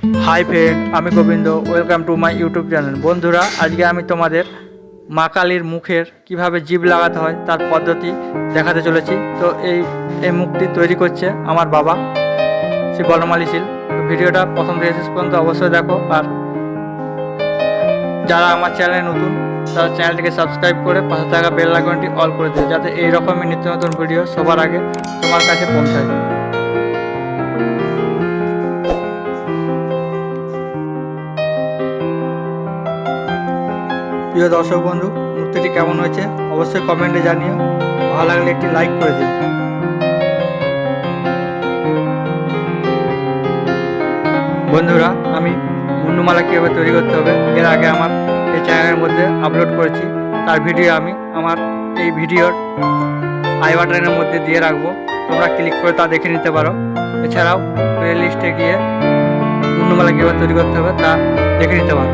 High friend आमी Govind welcome to my YouTube channel. बंधुरा आज के आमी तोमादेर मा कालीर मुखेर किभाबे जीभ लागाते हय तार पद्धति देखाते चलेछि। तो এই মুখটি তৈরি করছে আমার বাবা শ্রী বনমালী শীল। তো ভিডিওটা প্রথম থেকে শেষ পর্যন্ত অবশ্যই দেখো, আর যারা আমার চ্যানেলে নতুন তারা চ্যানেলটিকে সাবস্ক্রাইব করে পাশে থাকা বেল আইকনটি অল করে দিও, যাতে এই রকমের নিত্য নতুন ভিডিও সবার আগে তোমার কাছে পৌঁছায়। প্রিয় দর্শক বন্ধু, মূর্তিটি কেমন হয়েছে অবশ্যই কমেন্টে জানিও, ভালো লাগলে একটি লাইক করে দিও। বন্ধুরা, আমি মুন্ডুমালা কীভাবে তৈরি করতে হবে এর আগে আমার এই চ্যানেলের মধ্যে আপলোড করেছি, তার ভিডিও আমি আমার এই ভিডিওর আই বাটনের মধ্যে দিয়ে রাখবো, তোমরা ক্লিক করে তা দেখে নিতে পারো। এছাড়াও প্লে লিস্টে গিয়ে মুন্ডুমালা কীভাবে তৈরি করতে হবে তা দেখে নিতে পারো।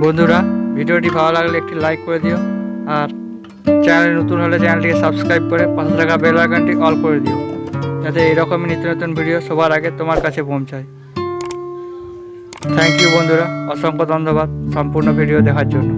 বন্ধুরা, ভিডিওটি ভালো লাগলে একটি লাইক করে দিও, আর চ্যানেলে নতুন হলে চ্যানেলটিকে সাবস্ক্রাইব করে পাশে থাকা বেল আইকনটি অল করে দিও, যাতে এরকমই নিত্য নতুন ভিডিও সবার আগে তোমার কাছে পৌঁছায়। থ্যাংক ইউ বন্ধুরা, অসংখ্য ধন্যবাদ সম্পূর্ণ ভিডিও দেখার জন্য।